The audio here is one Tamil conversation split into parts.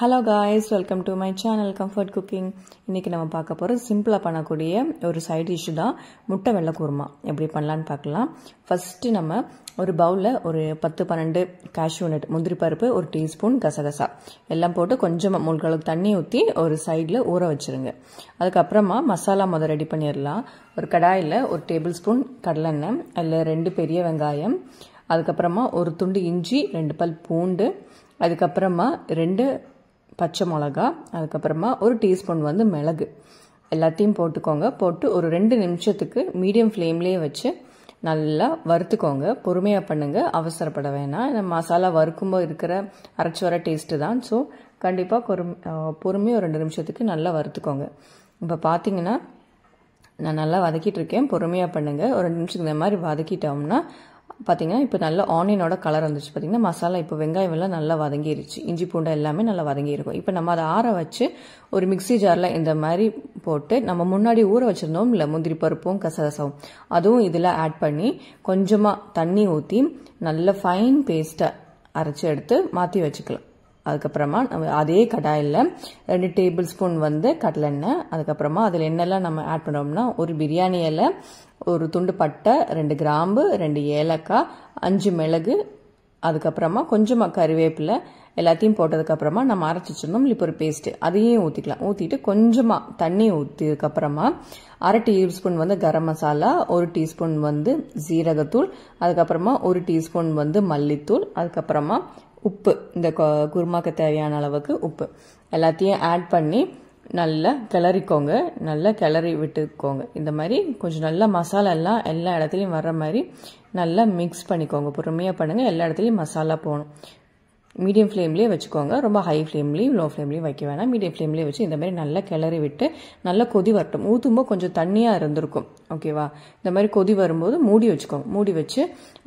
Hello guys, welcome to my channel Comfort Cooking. இன்னைக்கு நம்ம பார்க்க போற சிம்பிளா பண்ணக்கூடிய ஒரு சைடு டிஷ் தான் முட்டை வெள்ளை குருமா. எப்படி பண்ணலாம்னு பார்க்கலாம். ஃபர்ஸ்ட் நம்ம ஒரு பவுல்ல ஒரு 10-12 cashew nut, முந்திரி பருப்பு, ஒரு டீஸ்பூன் கசகசா எல்லாம் போட்டு கொஞ்சம் மூழ்களவு தண்ணி ஊத்தி ஒரு சைடுல ஊற வச்சிருங்க. அதுக்கு அப்புறமா மசாலா ரெடி பண்ணிரலாம். ஒரு கடாயில ஒரு டேபிள்ஸ்பூன் கடலெண்ணெய், அதுல 2 பெரிய வெங்காயம், அதுக்கு அப்புறமா ஒரு துண்டு இஞ்சி, 2 பல் பூண்டு, அதுக்கு அப்புறமா 2 பச்சை மிளகா, அதுக்கு அப்புறமா ஒரு டீஸ்பூன் மிளகு எல்லாத்தையும் போட்டுக்கோங்க. போட்டு ஒரு 2 நிமிஷத்துக்கு மீடியம் ஃப்ளேம்லயே வச்சு நல்லா வறுத்துக்கோங்க. பொறுமையா பண்ணுங்க, அவசரப்பட வேணாம். இந்த மசாலா வறுக்கும்போது இருக்கிற அரைச்சு வர டேஸ்ட் தான். ஸோ கண்டிப்பா பொறுமையா ஒரு 2 நிமிஷத்துக்கு நல்லா வறுத்துக்கோங்க. இப்போ பாத்தீங்கன்னா நான் நல்லா வதக்கிட்டு இருக்கேன். பொறுமையா பண்ணுங்க. ஒரு 2 நிமிஷத்துக்கு இந்த மாதிரி வதக்கிட்டோம்னா பாத்தீங்கன்னா இப்போ நல்ல ஆனியனோட கலர் வந்துச்சு. பாத்தீங்கன்னா மசாலா இப்போ வெங்காயம் எல்லாம் நல்லா வதங்கிருச்சு. இஞ்சி பூண்டு எல்லாமே நல்லா வதங்கி இருக்கும். இப்போ நம்ம அதை ஆற வச்சு ஒரு மிக்ஸி ஜார்ல இந்த மாதிரி போட்டு நம்ம முன்னாடி ஊற வச்சிருந்தோம் இல்ல முந்திரி பருப்பும் கசகசாவும் அதுவும் இதுல ஆட் பண்ணி கொஞ்சமா தண்ணி ஊத்தி நல்ல ஃபைன் பேஸ்டா அரைச்சு எடுத்து மாத்தி வச்சுக்கலாம். அதுக்கப்புறமா அதே கடாயில 2 டேபிள் ஸ்பூன் கடலெண்ணெய், அதுக்கப்புறமா அதுல என்னெல்லாம் நம்ம ஆட் பண்ணோம்னா ஒரு பிரியாணி இலை, ஒரு துண்டு பட்டை, 2 கிராம்பு, 2 ஏலக்காய், 5 மிளகு, அதுக்கப்புறமா கொஞ்சமா கறிவேப்பிலை எல்லாத்தையும் போட்டதுக்கு அப்புறமா நம்ம அரைச்சு வச்சிருந்தோம் இப்போ ஒரு பேஸ்ட் அதையும் ஊத்திக்கலாம். ஊத்திட்டு கொஞ்சமா தண்ணி ஊத்தினதுக்கு அப்புறமா 1/2 டீஸ்பூன் கரம் மசாலா, 1 டீஸ்பூன் ஜீரகத்தூள், அதுக்கப்புறமா 1 டீஸ்பூன் மல்லித்தூள், அதுக்கப்புறமா உப்பு, இந்த குருமாக்கு தேவையான அளவுக்கு உப்பு எல்லாத்தையும் ஆட் பண்ணி நல்லா கிளறிக்கோங்க. நல்லா கிளறி விட்டுக்கோங்க. இந்த மாதிரி கொஞ்சம் நல்லா மசாலா எல்லாம் எல்லா இடத்துலையும் வர்ற மாதிரி நல்லா மிக்ஸ் பண்ணிக்கோங்க. பொறுமையா பண்ணுங்க. எல்லா இடத்துலையும் மசாலா போகணும். மீடியம் ஃப்ளேம்லேயே வச்சுக்கோங்க. ரொம்ப ஹை ஃப்ளேம்லேயும் லோ ஃப்ளேம்லேயும் வைக்க வேணாம். மீடியம் ஃப்ளேம்லேயே வச்சு இந்த மாதிரி நல்லா கிளறி விட்டு நல்லா கொதி வரட்டும். ஊற்றும்போது கொஞ்சம் தண்ணியாக இருந்திருக்கும். ஓகேவா? இந்த மாதிரி கொதி வரும்போது மூடி வச்சுக்கோங்க. மூடி வச்சு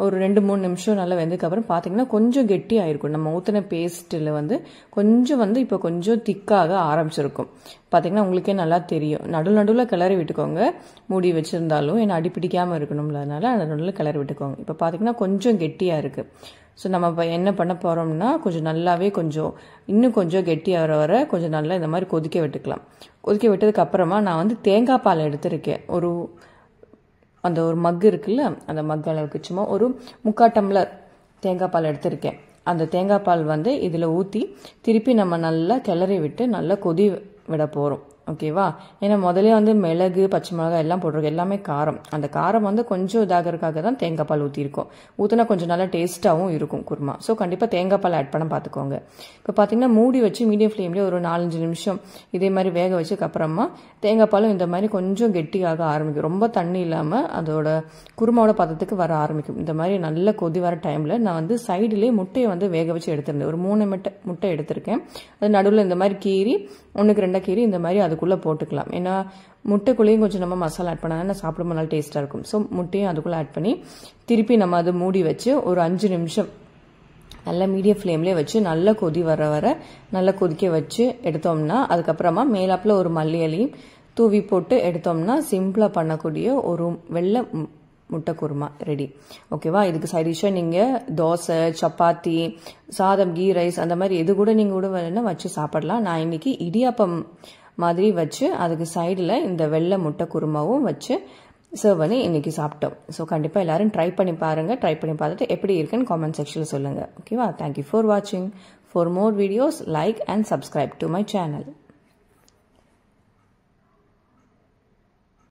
ஒரு 2-3 நிமிஷம் நல்லா வெந்ததுக்கப்புறம் பார்த்தீங்கன்னா கொஞ்சம் கெட்டியாக இருக்கும். நம்ம ஊற்றின பேஸ்ட்டில் கொஞ்சம் இப்போ கொஞ்சம் திக்காக ஆரம்பிச்சிருக்கும். பார்த்தீங்கன்னா உங்களுக்கே நல்லா தெரியும். நடுவில் கிளறி விட்டுக்கோங்க. மூடி வச்சுருந்தாலும் ஏன்னா அடிப்பிடிக்காமல் இருக்கணும்ல, அதனால நடுவில் கிளறி விட்டுக்கோங்க. இப்போ பார்த்தீங்கன்னா கொஞ்சம் கெட்டியாக இருக்குது. ஸோ நம்ம இப்போ என்ன பண்ண போகிறோம்னா கொஞ்சம் நல்லாவே இன்னும் கொஞ்சம் கெட்டியாக வர கொஞ்சம் நல்லா இந்த மாதிரி கொதிக்க விட்டுக்கலாம். கொதிக்க விட்டதுக்கு அப்புறமா நான் தேங்காய் பால் எடுத்திருக்கேன். ஒரு மக் இருக்குல்ல, அந்த மக் அளவுக்கு சும்மா ஒரு 3/4 டம்ளர் தேங்காய் பால் எடுத்திருக்கேன். அந்த தேங்காய் பால் இதில் ஊற்றி திருப்பி நம்ம நல்லா கிளறி விட்டு நல்லா கொதி விட போகிறோம். ஓகேவா? ஏன்னா முதலே மிளகு, பச்சை மிளகாய் எல்லாம் போட்டிருக்கோம். எல்லாமே காரம். அந்த காரம் கொஞ்சம் இதாகிறதுக்காக தான் தேங்காய் பால் ஊற்றிருக்கோம். ஊற்றினா கொஞ்சம் நல்லா டேஸ்ட்டாகவும் இருக்கும் குருமா. ஸோ கண்டிப்பாக தேங்காய் பால் ஆட் பண்ண பார்த்துக்கோங்க. இப்போ பார்த்தீங்கன்னா மூடி வச்சு மீடியம் ஃப்ளேம்லேயே ஒரு 4-5 நிமிஷம் இதே மாதிரி வேக வச்சதுக்கு அப்புறமா தேங்காய் பாலும் இந்த மாதிரி கொஞ்சம் கெட்டியாக ஆரம்பிக்கும். ரொம்ப தண்ணி இல்லாமல் அதோட குருமாவோட பதத்துக்கு வர ஆரம்பிக்கும். இந்த மாதிரி நல்ல கொதி வர டைமில் நான் சைடுலேயே முட்டையை வேக வச்சு எடுத்திருந்தேன். ஒரு 3 முட்டை எடுத்திருக்கேன். அது நடுவில் இந்த மாதிரி கீறி 1-2 கீறி இந்த மாதிரி அதுக்குள்ளே போட்டுக்கலாம். ஏன்னா முட்டைக்குள்ளேயும் கொஞ்சம் நம்ம மசாலா ஆட் பண்ணால் சாப்பிடும்போது நல்லா டேஸ்ட்டாக இருக்கும். ஸோ முட்டையும் அதுக்குள்ளே ஆட் பண்ணி திருப்பி நம்ம அதை மூடி வச்சு ஒரு 5 நிமிஷம் நல்லா மீடியம் ஃப்ளேம்லேயே வச்சு நல்லா கொதி வர நல்லா கொதிக்க வச்சு எடுத்தோம்னா அதுக்கப்புறமா மேலாப்பில் ஒரு மல்லி இலையும் தூவி போட்டு எடுத்தோம்னா சிம்பிளாக பண்ணக்கூடிய ஒரு வெள்ளை முட்டை குருமா ரெடி. ஓகேவா? இதுக்கு சைட் டிஷ்ஷா நீங்க தோசை, சப்பாத்தி, சாதம், கீ ரைஸ் அந்த மாதிரி எது கூட நீங்க கூட வேணா வச்சு சாப்பிடலாம். நான் இன்னைக்கு இடியாப்பம் மாதிரி வச்சு அதுக்கு சைடில் இந்த வெள்ளை முட்டை குருமாவும் வச்சு சர்வ் பண்ணி இன்னைக்கு சாப்பிட்டோம். ஸோ கண்டிப்பாக எல்லாரும் ட்ரை பண்ணி பாருங்க. ட்ரை பண்ணி பார்த்துட்டு எப்படி இருக்குன்னு காமெண்ட் செக்ஷனில் சொல்லுங்க. ஓகேவா? தேங்க்யூ ஃபார் வாட்சிங். For more videos like and subscribe to my channel.